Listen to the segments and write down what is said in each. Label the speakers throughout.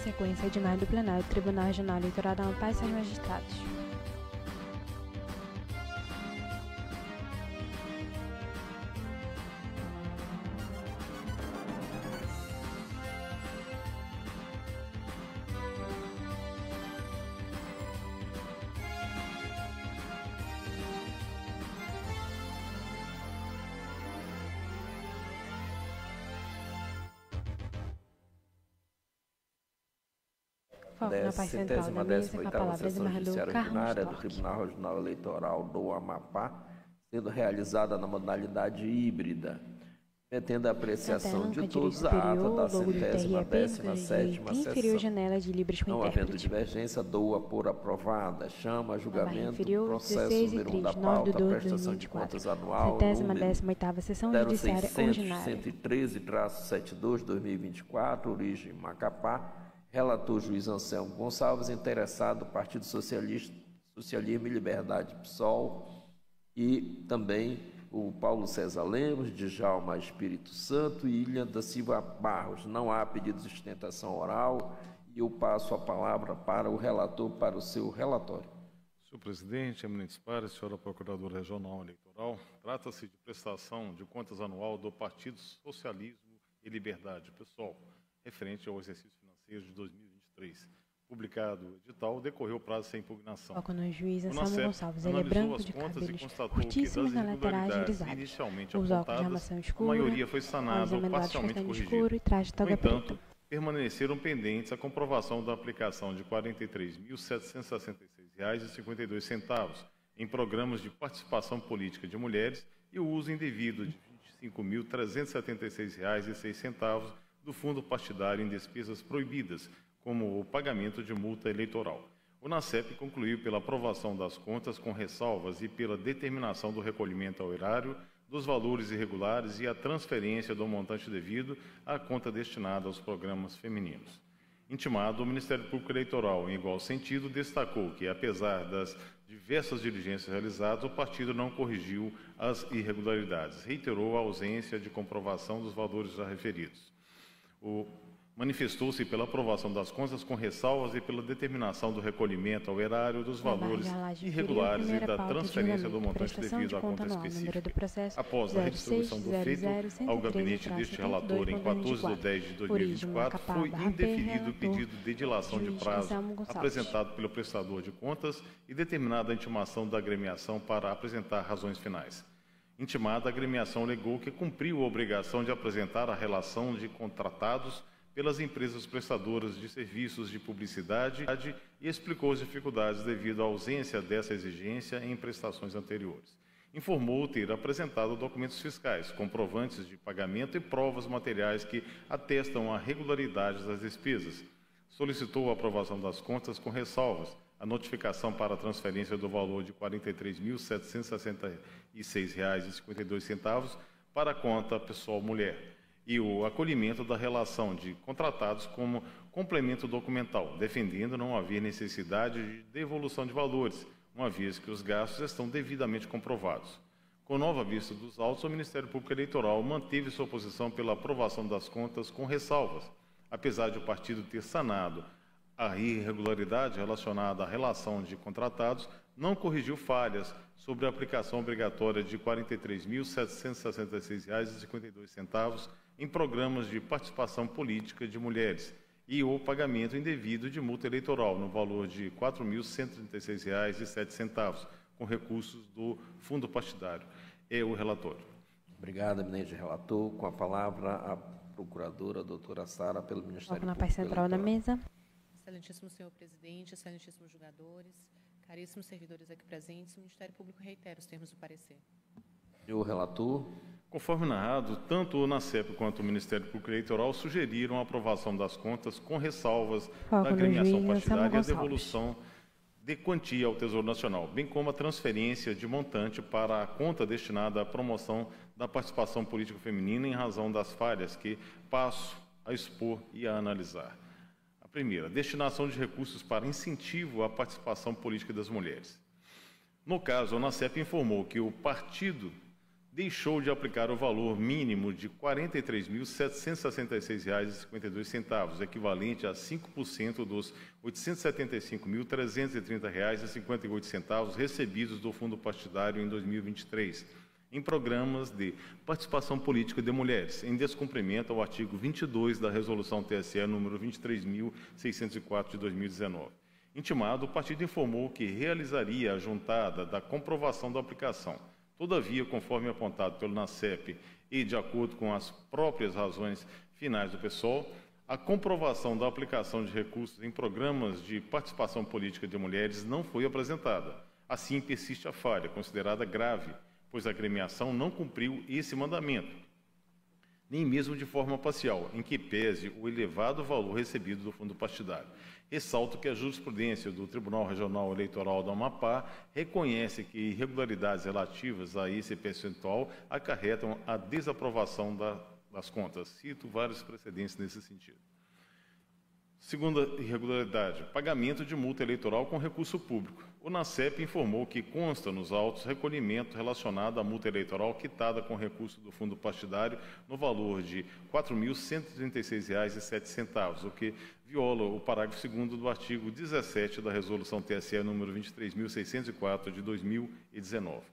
Speaker 1: Sequência ordinária do plenário do Tribunal Regional Eleitoral da Amapá e seus magistrados.
Speaker 2: Na centésima décima oitava sessão judiciária ordinária do Tribunal Regional Eleitoral do Amapá, sendo realizada na modalidade híbrida, metendo a apreciação de todos a ata da centésima décima sétima sessão. Não havendo divergência, dou-a por aprovada. Chama a julgamento do processo número 1 da pauta, prestação de contas anual, número 06113-72-2024, origem Macapá. Relator juiz Anselmo Gonçalves, interessado Partido Socialista, Socialismo e Liberdade, PSOL, e também o Paulo César Lemos, Djalma Espírito Santo e Ilha da Silva Barros. Não há pedido de sustentação oral e eu passo a palavra para o relator, para o seu relatório.
Speaker 3: Senhor presidente, eminentes pares, senhora procuradora regional eleitoral, trata-se de prestação de contas anual do Partido Socialismo e Liberdade, PSOL, referente ao exercício de 2023. Publicado o edital, decorreu o prazo sem impugnação.
Speaker 1: Foco no juiz Anselmo Gonçalves. Ele é branco, de cabelos curtíssimos na laterais grisalhos. Os óculos de armação escura,
Speaker 3: a maioria foi sanada ou parcialmente corrigida.
Speaker 1: E traje toga preta.
Speaker 3: Permaneceram pendentes a comprovação da aplicação de R$ 43.766,52 em programas de participação política de mulheres e o uso indevido de R$ 25.376,06 do fundo partidário em despesas proibidas, como o pagamento de multa eleitoral. O NACEP concluiu pela aprovação das contas com ressalvas e pela determinação do recolhimento ao erário dos valores irregulares e a transferência do montante devido à conta destinada aos programas femininos. Intimado, o Ministério Público Eleitoral, em igual sentido, destacou que, apesar das diversas diligências realizadas, o partido não corrigiu as irregularidades, reiterou a ausência de comprovação dos valores já referidos. Manifestou-se pela aprovação das contas com ressalvas e pela determinação do recolhimento ao erário dos valores irregulares e da transferência do montante devido à conta específica. Após a redistribuição do feito ao gabinete deste relator em 14 de 10 de 2024, foi indeferido o pedido de dilação de prazo apresentado pelo prestador de contas e determinada a intimação da agremiação para apresentar razões finais. Intimada, a agremiação alegou que cumpriu a obrigação de apresentar a relação de contratados pelas empresas prestadoras de serviços de publicidade e explicou as dificuldades devido à ausência dessa exigência em prestações anteriores. Informou ter apresentado documentos fiscais, comprovantes de pagamento e provas materiais que atestam a regularidade das despesas. Solicitou a aprovação das contas com ressalvas, a notificação para a transferência do valor de R$ 43.766,52 para a conta pessoal mulher e o acolhimento da relação de contratados como complemento documental, defendendo não haver necessidade de devolução de valores, uma vez que os gastos estão devidamente comprovados. Com nova vista dos autos, o Ministério Público Eleitoral manteve sua posição pela aprovação das contas com ressalvas, apesar de o partido ter sanado a irregularidade relacionada à relação de contratados, não corrigiu falhas sobre a aplicação obrigatória de R$ 43.766,52 em programas de participação política de mulheres e o pagamento indevido de multa eleitoral no valor de R$ 4.136,07, com recursos do fundo partidário. É o relatório.
Speaker 2: Obrigado, eminente relator. Com a palavra, a procuradora, doutora Sara, pelo Ministério Público
Speaker 1: na parte central da mesa.
Speaker 4: Excelentíssimo senhor presidente, excelentíssimos julgadores, caríssimos servidores aqui presentes, o Ministério Público reitera os termos do parecer.
Speaker 2: Senhor relator.
Speaker 3: Conforme narrado, tanto o NACEP quanto o Ministério Público Eleitoral sugeriram a aprovação das contas com ressalvas da agremiação partidária e a devolução de quantia ao Tesouro Nacional, bem como a transferência de montante para a conta destinada à promoção da participação política feminina em razão das falhas que passo a expor e a analisar. A primeira, destinação de recursos para incentivo à participação política das mulheres. No caso, a NACEP informou que o partido deixou de aplicar o valor mínimo de R$ 43.766,52, equivalente a 5% dos R$ 875.330,58 recebidos do fundo partidário em 2023, em programas de participação política de mulheres, em descumprimento ao artigo 22 da Resolução TSE número 23.604 de 2019. Intimado, o partido informou que realizaria a juntada da comprovação da aplicação. Todavia, conforme apontado pelo NACEP e de acordo com as próprias razões finais do PSOL, a comprovação da aplicação de recursos em programas de participação política de mulheres não foi apresentada. Assim, persiste a falha, considerada grave, pois a agremiação não cumpriu esse mandamento, nem mesmo de forma parcial, em que pese o elevado valor recebido do fundo partidário. Ressalto que a jurisprudência do Tribunal Regional Eleitoral do Amapá reconhece que irregularidades relativas a esse percentual acarretam a desaprovação das contas. Cito vários precedentes nesse sentido. Segunda irregularidade, pagamento de multa eleitoral com recurso público. O NACEP informou que consta nos autos recolhimento relacionado à multa eleitoral quitada com recurso do fundo partidário no valor de R$ 4.136,07, o que viola o parágrafo 2º do artigo 17 da Resolução TSE número 23.604 de 2019.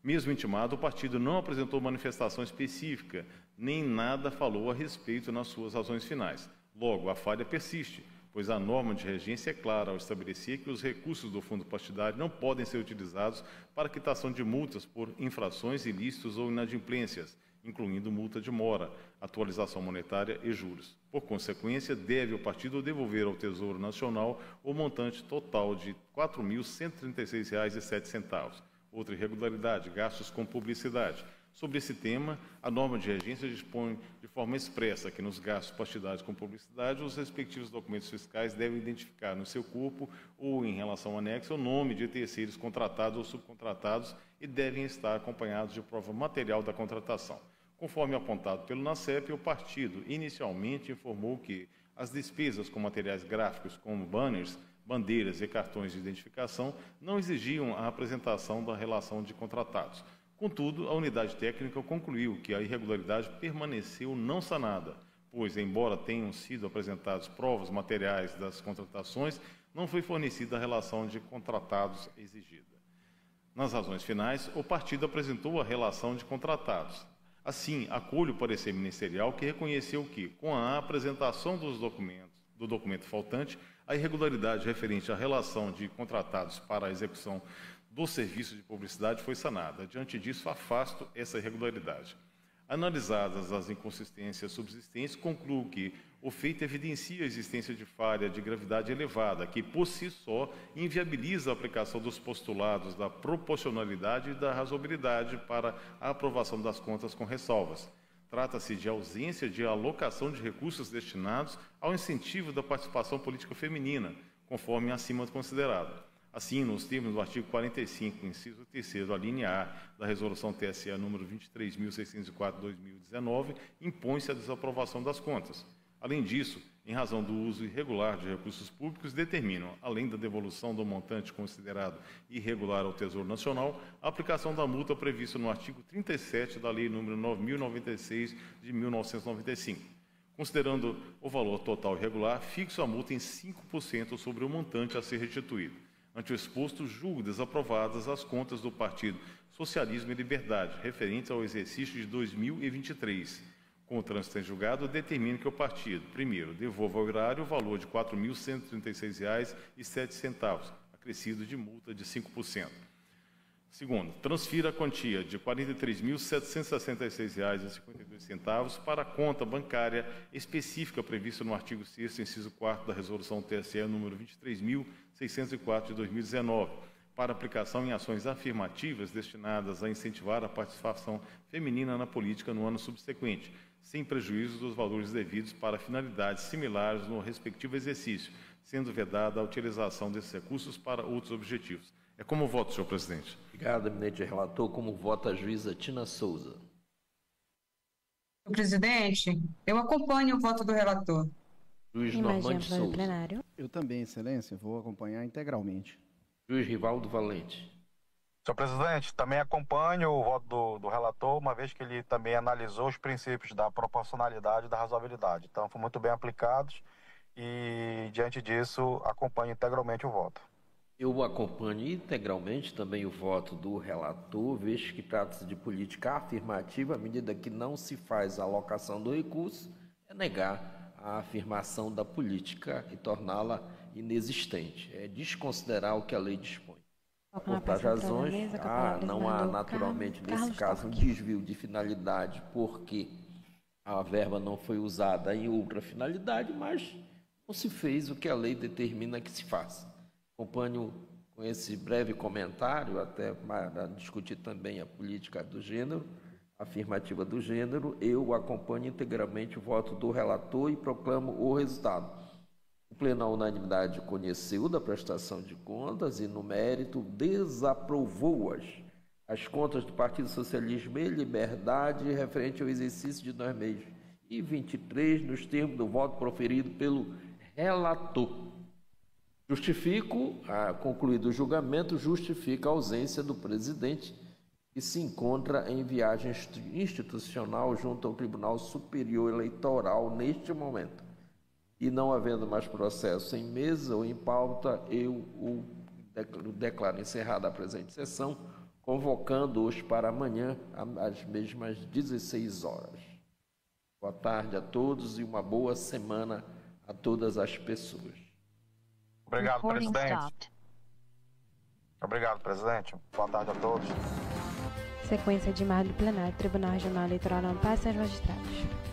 Speaker 3: Mesmo intimado, o partido não apresentou manifestação específica, nem nada falou a respeito nas suas razões finais. Logo, a falha persiste, pois a norma de regência é clara ao estabelecer que os recursos do fundo partidário não podem ser utilizados para quitação de multas por infrações ilícitas ou inadimplências, incluindo multa de mora, atualização monetária e juros. Por consequência, deve o partido devolver ao Tesouro Nacional o montante total de R$ 4.136,07. Outra irregularidade, gastos com publicidade. Sobre esse tema, a norma de regência dispõe de forma expressa que nos gastos partidários com publicidade, os respectivos documentos fiscais devem identificar no seu corpo ou em relação ao anexo o nome de terceiros contratados ou subcontratados e devem estar acompanhados de prova material da contratação. Conforme apontado pelo NACEP, o partido inicialmente informou que as despesas com materiais gráficos, como banners, bandeiras e cartões de identificação, não exigiam a apresentação da relação de contratados. Contudo, a unidade técnica concluiu que a irregularidade permaneceu não sanada, pois, embora tenham sido apresentadas provas materiais das contratações, não foi fornecida a relação de contratados exigida. Nas razões finais, o partido apresentou a relação de contratados. Assim, acolho o parecer ministerial que reconheceu que, com a apresentação do documento faltante, a irregularidade referente à relação de contratados para a execução do serviço de publicidade foi sanada. Diante disso, afasto essa irregularidade. Analisadas as inconsistências subsistentes, concluo que o feito evidencia a existência de falha de gravidade elevada, que, por si só, inviabiliza a aplicação dos postulados da proporcionalidade e da razoabilidade para a aprovação das contas com ressalvas. Trata-se de ausência de alocação de recursos destinados ao incentivo da participação política feminina, conforme acima considerado. Assim, nos termos do artigo 45, inciso 3º, a linha A da Resolução TSE número 23.604 de 2019, impõe-se a desaprovação das contas. Além disso, em razão do uso irregular de recursos públicos, determinam, além da devolução do montante considerado irregular ao Tesouro Nacional, a aplicação da multa prevista no artigo 37 da Lei número 9.096 de 1995. Considerando o valor total irregular, fixo a multa em 5% sobre o montante a ser restituído. Ante o exposto, julgo desaprovadas as contas do Partido Socialismo e Liberdade, referentes ao exercício de 2023. Com o trânsito em julgado, determino que o partido, primeiro, devolva ao erário o valor de R$ 4.136,07, acrescido de multa de 5%. Segundo, transfira a quantia de R$ 43.766,52 para a conta bancária específica prevista no artigo 6º, inciso 4º da Resolução TSE número 23.604 de 2019, para aplicação em ações afirmativas destinadas a incentivar a participação feminina na política no ano subsequente, sem prejuízo dos valores devidos para finalidades similares no respectivo exercício, sendo vedada a utilização desses recursos para outros objetivos. É como voto, senhor presidente.
Speaker 2: Obrigado, eminente relator. Como vota a juíza Tina Souza?
Speaker 5: Senhor presidente, eu acompanho o voto do relator.
Speaker 2: Juiz Normande Souza.
Speaker 6: Eu também, excelência, vou acompanhar integralmente.
Speaker 2: Juiz Rivaldo Valente.
Speaker 6: Senhor presidente, também acompanho o voto do relator, uma vez que ele também analisou os princípios da proporcionalidade e da razoabilidade. Então, foram muito bem aplicados e, diante disso, acompanho integralmente o voto.
Speaker 2: Eu acompanho integralmente também o voto do relator, visto que trata-se de política afirmativa, à medida que não se faz a alocação do recurso, é negar a afirmação da política e torná-la inexistente, é desconsiderar o que a lei dispõe. Por tais razões, não há naturalmente nesse caso um desvio de finalidade, porque a verba não foi usada em outra finalidade, mas não se fez o que a lei determina que se faça. Acompanho com esse breve comentário, até para discutir também a política do gênero, afirmativa do gênero, eu acompanho integralmente o voto do relator e proclamo o resultado. O Pleno, à unanimidade, conheceu da prestação de contas e, no mérito, desaprovou-as. As contas do Partido Socialismo e Liberdade referente ao exercício de 2023, nos termos do voto proferido pelo relator. Justifico, concluído o julgamento, justifica a ausência do presidente, que se encontra em viagem institucional junto ao Tribunal Superior Eleitoral neste momento. E não havendo mais processo em mesa ou em pauta, eu o declaro encerrada a presente sessão, convocando-os para amanhã, às mesmas 16 horas. Boa tarde a todos e uma boa semana a todas as pessoas.
Speaker 6: Obrigado, presidente. Obrigado, presidente. Boa tarde a todos.
Speaker 1: Sequência de imagem do plenário, Tribunal Regional Eleitoral não passa aos magistrados.